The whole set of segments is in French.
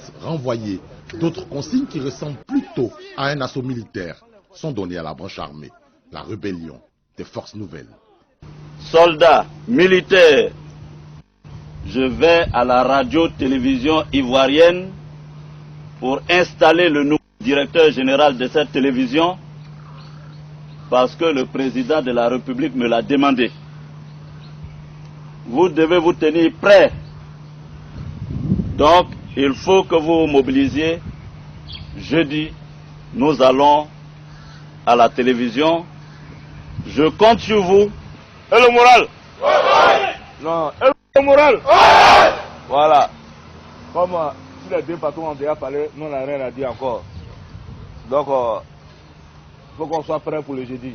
milices renvoyées, d'autres consignes qui ressemblent plutôt à un assaut militaire sont données à la branche armée, la rébellion des forces nouvelles. Soldats, militaires, je vais à la radio-télévision ivoirienne pour installer le nouveau directeur général de cette télévision parce que le président de la République me l'a demandé. Vous devez vous tenir prêts. Donc, il faut que vous vous mobilisiez. Jeudi, nous allons à la télévision. Je compte sur vous. Et le moral? Non, et le moral? Voilà. Comme si les deux patrons ont déjà parlé, nous n'avons rien à dire encore. Donc, il faut qu'on soit prêt pour le jeudi.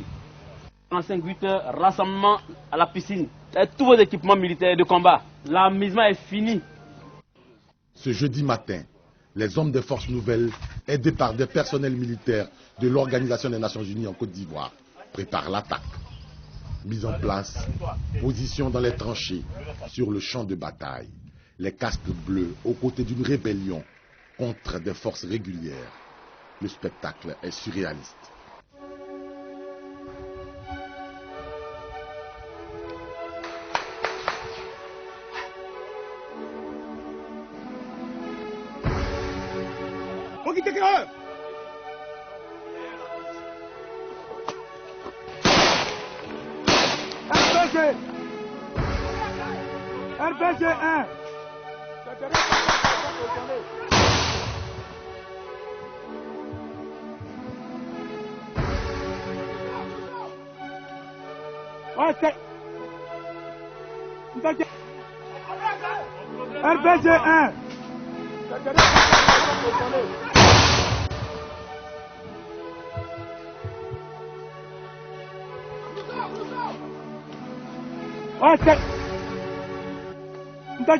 45-8 heures, rassemblement à la piscine. Et tous vos équipements militaires de combat. L'amusement est fini. Ce jeudi matin, les hommes des forces nouvelles, aidés par des personnels militaires de l'Organisation des Nations Unies en Côte d'Ivoire, préparent l'attaque. Mise en place, position dans les tranchées, sur le champ de bataille. Les casques bleus aux côtés d'une rébellion contre des forces régulières. Le spectacle est surréaliste. RPG 1. RPG 1.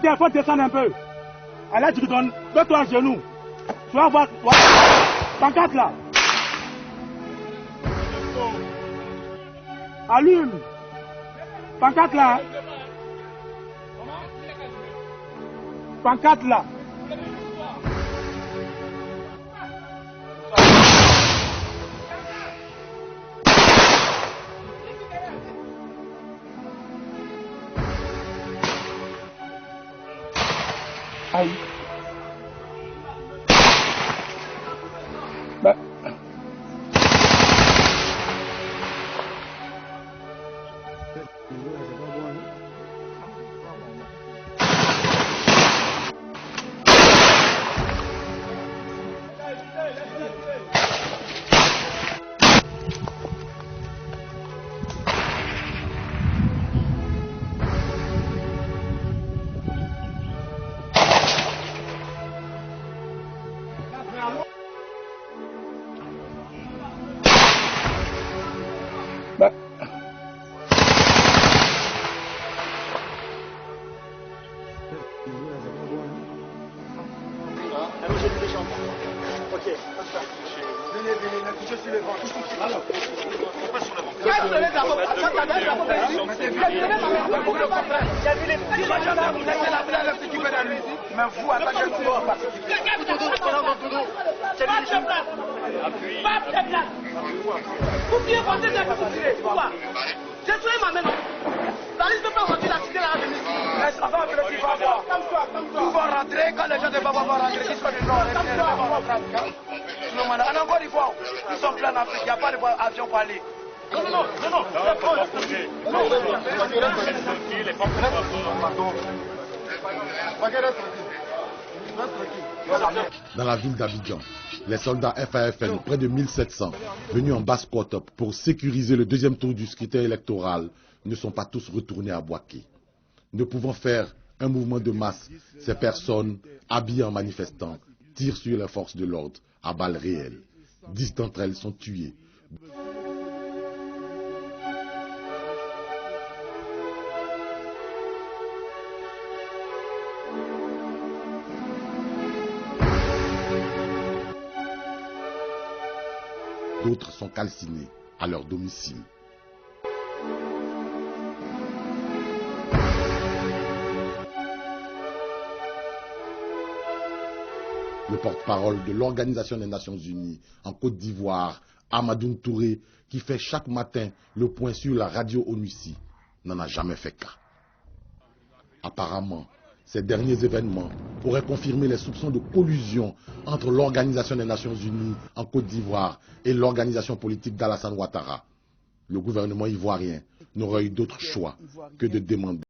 Il faut descendre un peu. Allez, tu te donnes. Mets-toi à genoux. Tu vas voir. Pancarte là. Allume. Pancarte là. Pancarte là. Aïe. Bah. Dans la ville d'Abidjan, les soldats FAFN, près de 1700, venus en Basse-Côte pour sécuriser le deuxième tour du scrutin électoral, ne sont pas tous retournés à Bouaké. Ne pouvant faire un mouvement de masse, ces personnes, habillées en manifestants, tirent sur les forces de l'ordre à balles réelles. 10 d'entre elles sont tuées. D'autres sont calcinés à leur domicile. Le porte-parole de l'Organisation des Nations Unies en Côte d'Ivoire, Amadou Touré, qui fait chaque matin le point sur la radio ONUCI, n'en a jamais fait cas. Apparemment, ces derniers événements pourraient confirmer les soupçons de collusion entre l'Organisation des Nations Unies en Côte d'Ivoire et l'organisation politique d'Alassane Ouattara. Le gouvernement ivoirien n'aurait eu d'autre choix que de demander